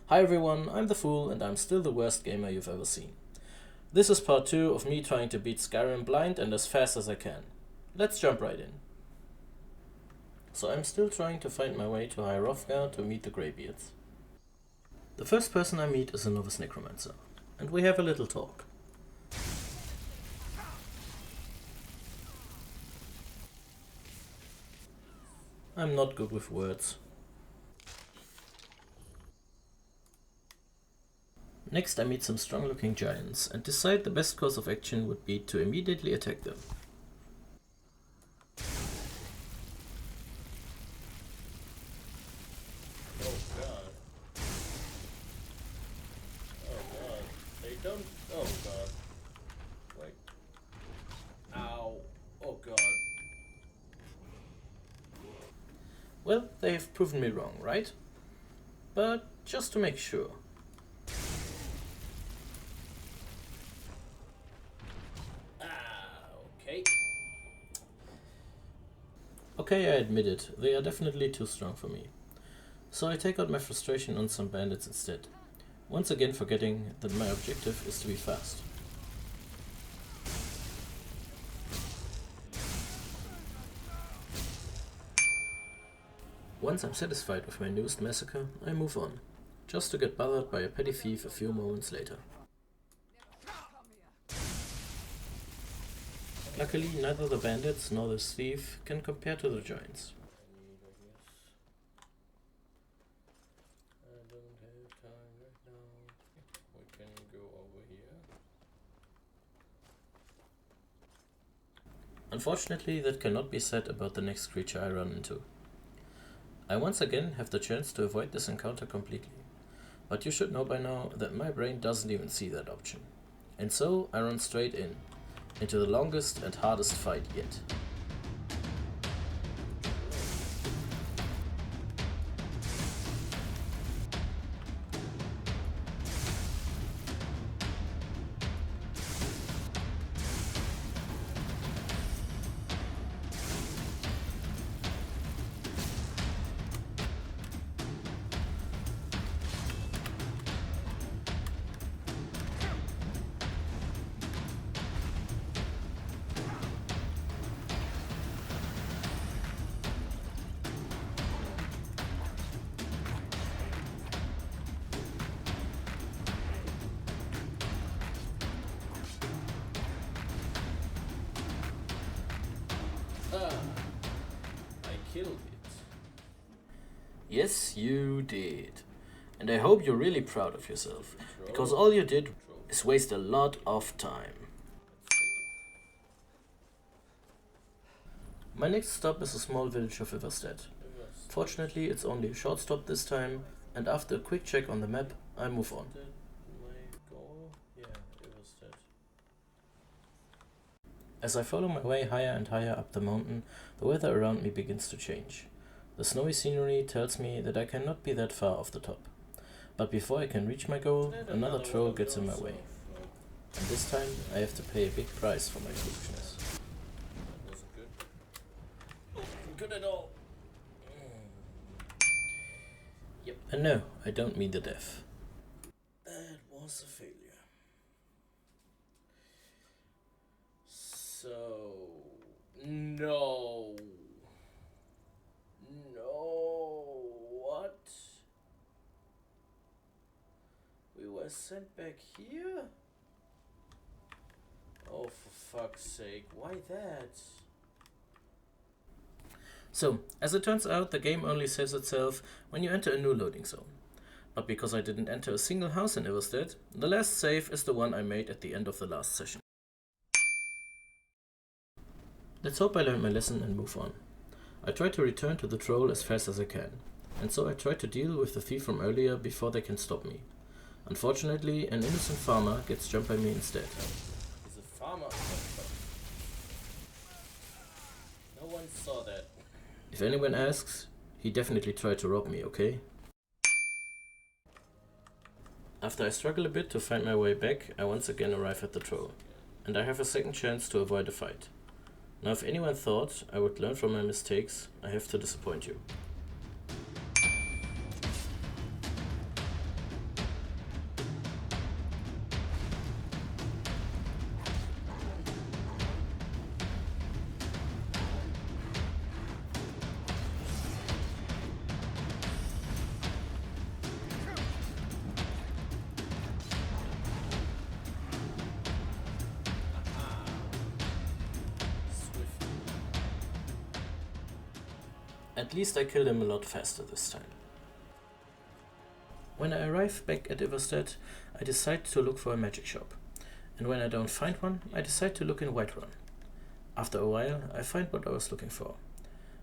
Hi everyone, I'm the Fool and I'm still the worst gamer you've ever seen. This is part 2 of me trying to beat Skyrim blind and as fast as I can. Let's jump right in. So I'm still trying to find my way to High Hrothgar to meet the Greybeards. The first person I meet is a novice necromancer, and we have a little talk. I'm not good with words. Next I meet some strong looking giants and decide the best course of action would be to immediately attack them. Oh god. Oh god. They don't. Oh god. Like. Ow. Oh god. Well, they have proven me wrong, right? But just to make sure. Okay. Okay, I admit it, they are definitely too strong for me. So I take out my frustration on some bandits instead, once again forgetting that my objective is to be fast. Once I'm satisfied with my newest massacre, I move on, just to get bothered by a petty thief a few moments later. Luckily, neither the bandits nor this thief can compare to the giants. I don't have time right now. We can go over here. Unfortunately, that cannot be said about the next creature I run into. I once again have the chance to avoid this encounter completely, but you should know by now that my brain doesn't even see that option. And so I run straight into the longest and hardest fight yet. I killed it. Yes, you did. And I hope you're really proud of yourself, because all you did is waste a lot of time. My next stop is a small village of Iverstead. Fortunately, it's only a short stop this time, and after a quick check on the map, I move on. My goal? Yeah, it was that. As I follow my way higher and higher up the mountain, the weather around me begins to change. The snowy scenery tells me that I cannot be that far off the top. But before I can reach my goal, another troll gets in my way. And this time, I have to pay a big price for my foolishness. That wasn't good. Good at all. Yep. And no, I don't mean the death. That was a failure. So no. What? We were sent back here? Oh, for fuck's sake, why that? So, as it turns out, the game only saves itself when you enter a new loading zone. But because I didn't enter a single house in Iverstead, the last save is the one I made at the end of the last session. Let's hope I learned my lesson and move on. I try to return to the troll as fast as I can, and so I try to deal with the thief from earlier before they can stop me. Unfortunately, an innocent farmer gets jumped by me instead. He's a farmer. No one saw that. If anyone asks, he definitely tried to rob me, okay? After I struggle a bit to find my way back, I once again arrive at the troll, and I have a second chance to avoid a fight. Now if anyone thought I would learn from my mistakes, I have to disappoint you. At least I killed him a lot faster this time. When I arrive back at Iverstead, I decide to look for a magic shop. And when I don't find one, I decide to look in Whiterun. After a while, I find what I was looking for.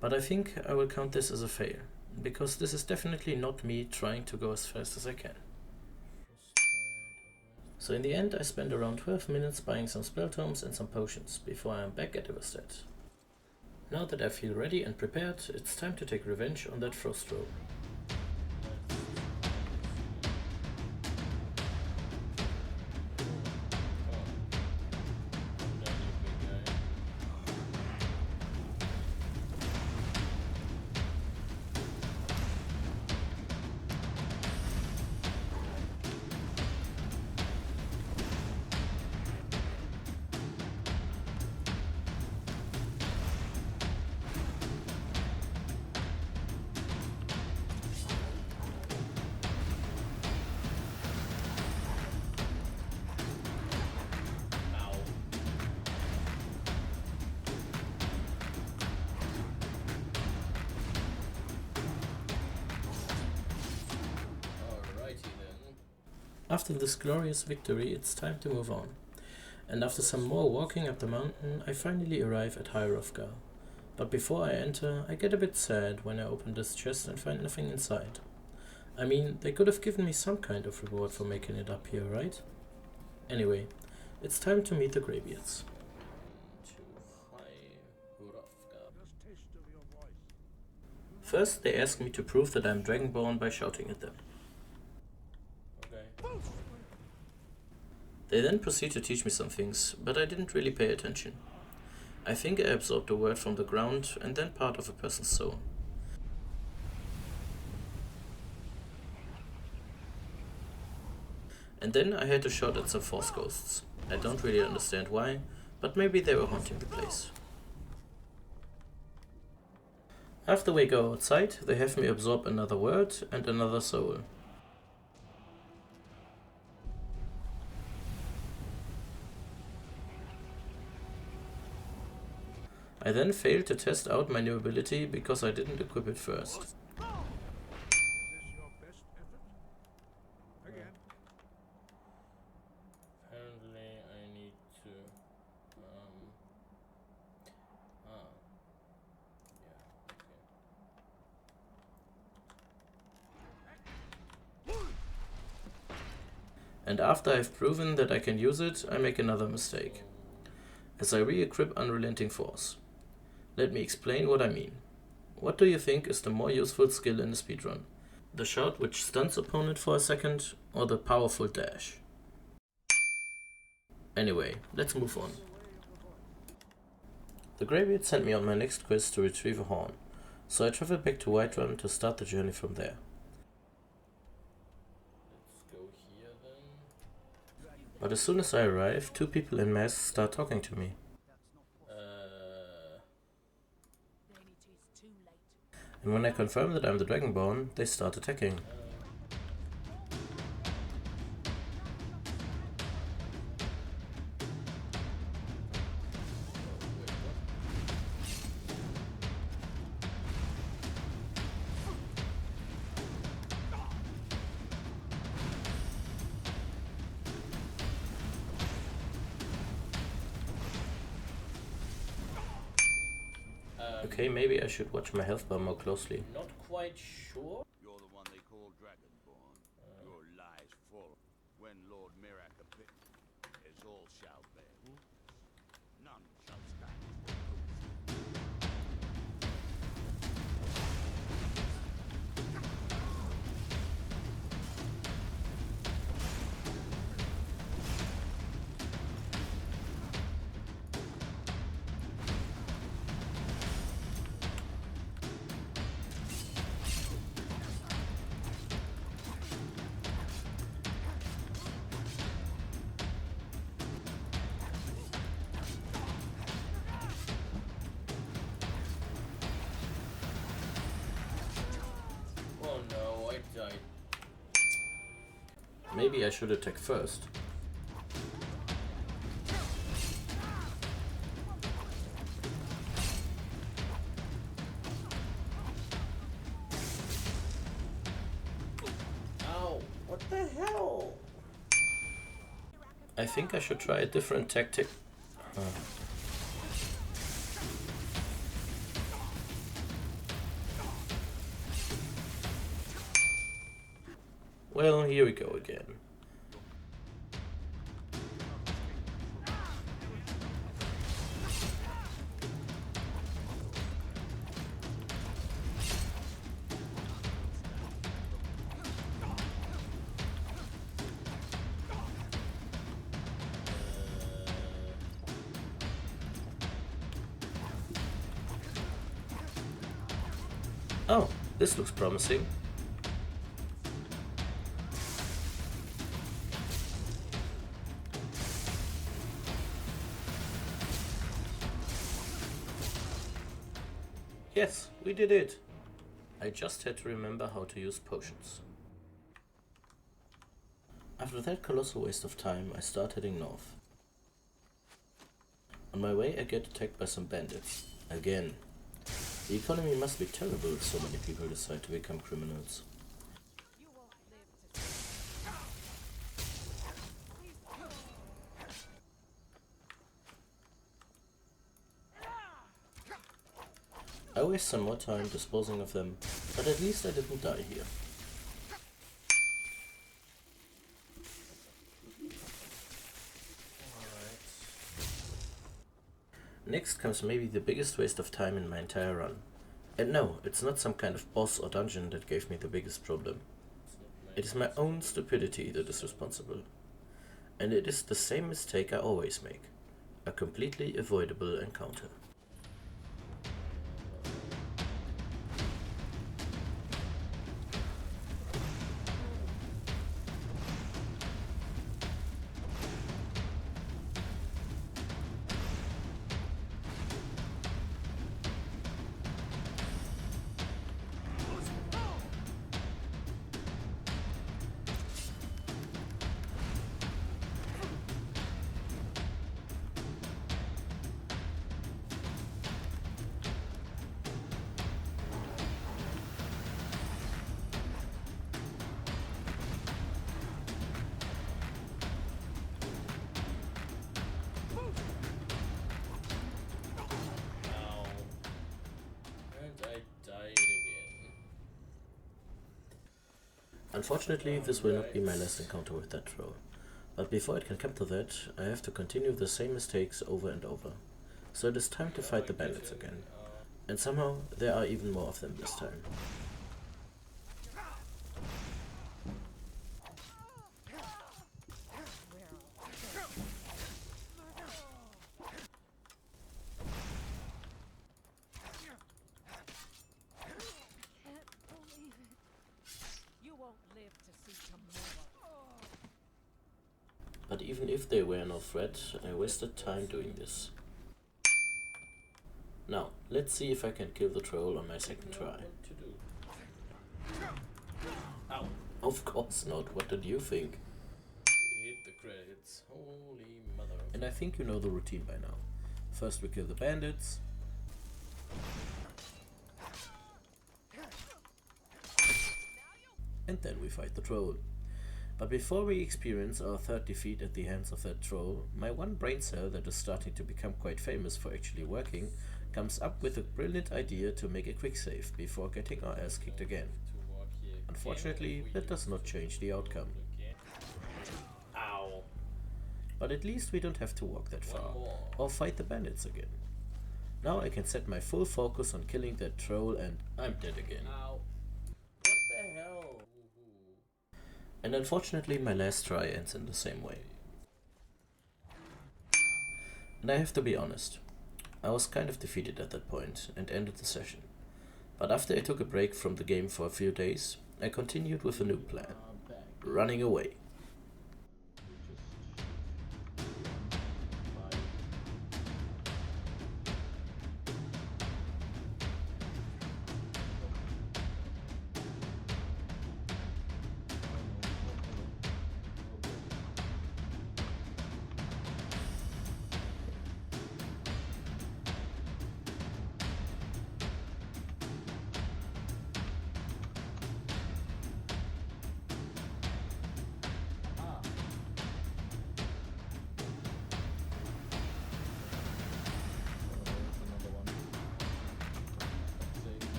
But I think I will count this as a fail, because this is definitely not me trying to go as fast as I can. So in the end, I spend around 12 minutes buying some spell tomes and some potions before I am back at Iverstead. Now that I feel ready and prepared, it's time to take revenge on that frost row. After this glorious victory, it's time to move on. And after some more walking up the mountain, I finally arrive at High Hrothgar. But before I enter, I get a bit sad when I open this chest and find nothing inside. I mean, they could have given me some kind of reward for making it up here, right? Anyway, it's time to meet the Greybeards. First, they ask me to prove that I'm Dragonborn by shouting at them. They then proceed to teach me some things, but I didn't really pay attention. I think I absorbed a word from the ground and then part of a person's soul. And then I had a shot at some force ghosts. I don't really understand why, but maybe they were haunting the place. After we go outside, they have me absorb another word and another soul. I then failed to test out my new ability because I didn't equip it first. Apparently I need to And after I've proven that I can use it, I make another mistake, as I re-equip Unrelenting Force. Let me explain what I mean. What do you think is the more useful skill in a speedrun? The shout which stuns opponent for a second, or the powerful dash? Anyway, let's move on. The Greybeard sent me on my next quest to retrieve a horn, so I travel back to Whiterun to start the journey from there. let's go here then. But as soon as I arrive, two people in masks start talking to me. And when I confirm that I'm the Dragonborn, they start attacking. Okay, maybe I should watch my health bar more closely. Not quite sure. You're the one they call Dragonborn. Your lies full. When Lord Mirak appears, all shall bear witness. None shall stand. Oh no, I died. Maybe I should attack first. What the hell? I think I should try a different tactic. Well, here we go again. Oh, this looks promising. Yes, we did it. I just had to remember how to use potions. After that colossal waste of time, I start heading north. On my way, I get attacked by some bandits. Again. The economy must be terrible if so many people decide to become criminals. I waste some more time disposing of them, but at least I didn't die here. Next comes maybe the biggest waste of time in my entire run. And no, it's not some kind of boss or dungeon that gave me the biggest problem. It is my own stupidity that is responsible. And it is the same mistake I always make. A completely avoidable encounter. Unfortunately, this will not be my last encounter with that troll. But before it can come to that, I have to continue the same mistakes over and over. So it is time to fight the bandits again. And somehow, there are even more of them this time. But even if they were no threat, I wasted time doing this. Now, let's see if I can kill the troll on my second try. Ow. Of course not, what did you think? Hit the credits. Holy mother. And I think you know the routine by now. First we kill the bandits. And then we fight the troll. But before we experience our third defeat at the hands of that troll, my one brain cell that is starting to become quite famous for actually working comes up with a brilliant idea to make a quick save before getting our ass kicked again. Unfortunately, that does not change the outcome. Ow. But at least we don't have to walk that far, or fight the bandits again. Now I can set my full focus on killing that troll and I'm dead again. Ow. What the hell? And unfortunately my last try ends in the same way. And I have to be honest, I was kind of defeated at that point and ended the session. But after I took a break from the game for a few days, I continued with a new plan, running away.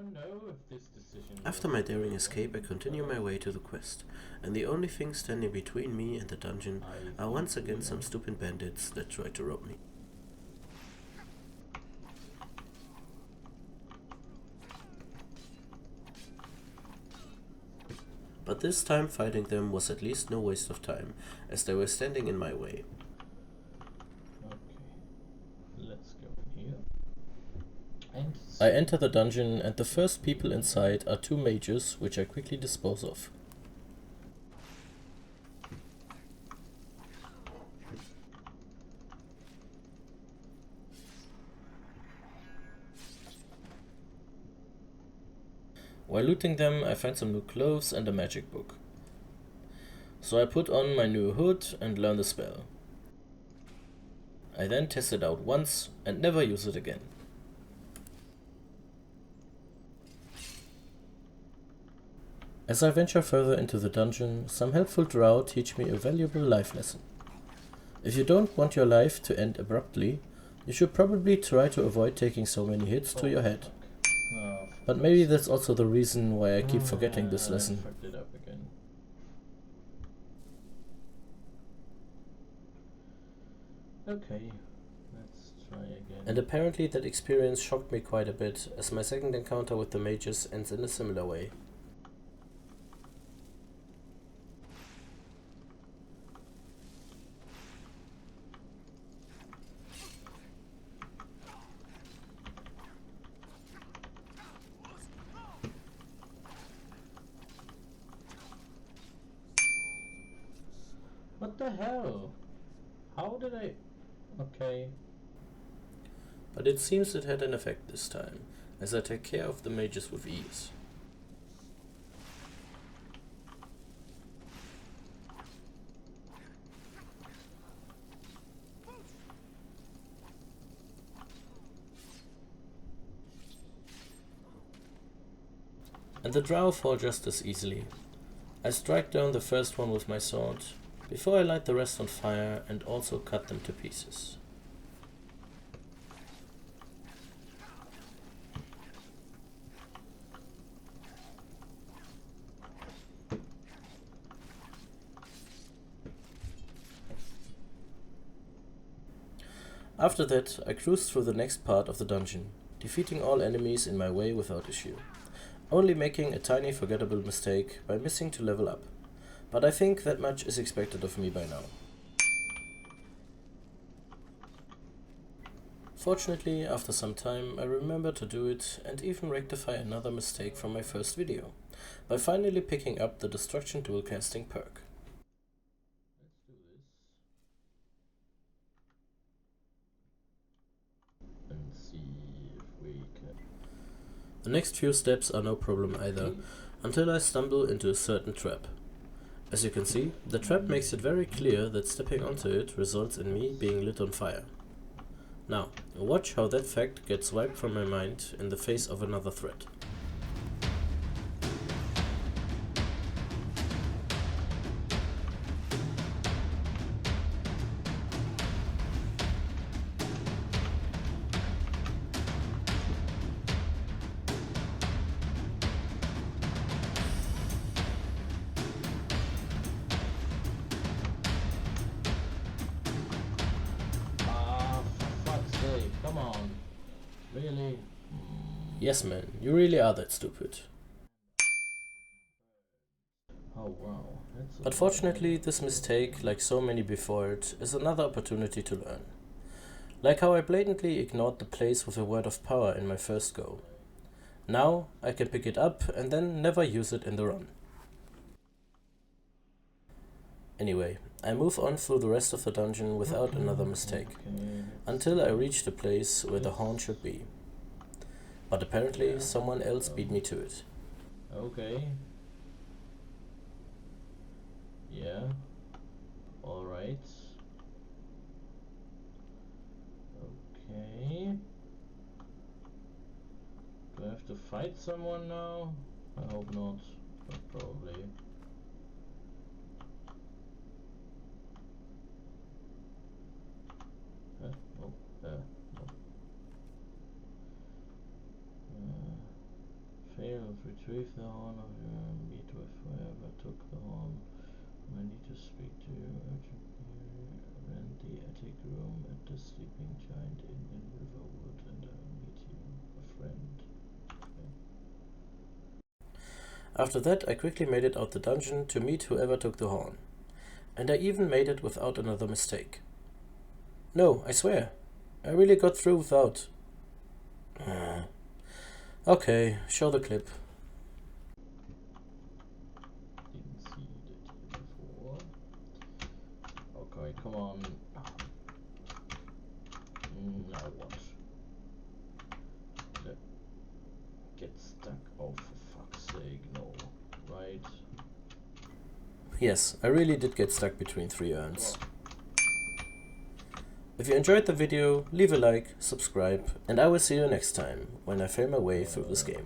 don't know if this decision. After my daring escape, I continue my way to the quest, and the only thing standing between me and the dungeon are once again some stupid bandits that try to rob me. But this time fighting them was at least no waste of time, as they were standing in my way. Okay, let's go in here. And I enter the dungeon, and the first people inside are two mages, which I quickly dispose of. While looting them, I find some new clothes and a magic book. So I put on my new hood and learn the spell. I then test it out once and never use it again. As I venture further into the dungeon, some helpful drow teach me a valuable life lesson. If you don't want your life to end abruptly, you should probably try to avoid taking so many hits to your head. But maybe that's also the reason why I keep forgetting this lesson. I fucked it up again. Okay, let's try again. And apparently that experience shocked me quite a bit, as my second encounter with the mages ends in a similar way. What the hell? How did I... Okay. But it seems it had an effect this time, as I take care of the mages with ease. And the drow fall just as easily. I strike down the first one with my sword, before I light the rest on fire and also cut them to pieces. After that, I cruised through the next part of the dungeon, defeating all enemies in my way without issue, only making a tiny forgettable mistake by missing to level up. But I think that much is expected of me by now. Fortunately, after some time, I remember to do it and even rectify another mistake from my first video, by finally picking up the Destruction Dual Casting perk. Let's do this. And see if we can... The next few steps are no problem either, until I stumble into a certain trap. As you can see, the trap makes it very clear that stepping onto it results in me being lit on fire. Now, watch how that fact gets wiped from my mind in the face of another threat. Come on. Really? Yes man, you really are that stupid. Oh wow. But fortunately, this mistake, like so many before it, is another opportunity to learn. Like how I blatantly ignored the place with a word of power in my first go. Now, I can pick it up and then never use it in the run. Anyway, I move on through the rest of the dungeon without another mistake, until I reach the place where the horn should be. But apparently, someone else beat me to it. Okay. Yeah. Alright. Okay. Do I have to fight someone now? I hope not, but probably. Oh, no. retrieve the horn of your meet with whoever took the horn. I need to speak to you urgently. Rent the attic room at the Sleeping Giant Inn in Riverwood and I'll meet you, a friend. Okay. After that, I quickly made it out the dungeon to meet whoever took the horn. And I even made it without another mistake. No, I swear. I really got through without... Okay, show the clip. Didn't see that before. Okay, come on. Now what? Get stuck. Oh, for fuck's sake, no. Right? Yes, I really did get stuck between 3 urns. If you enjoyed the video, leave a like, subscribe, and I will see you next time when I fail my way through this game.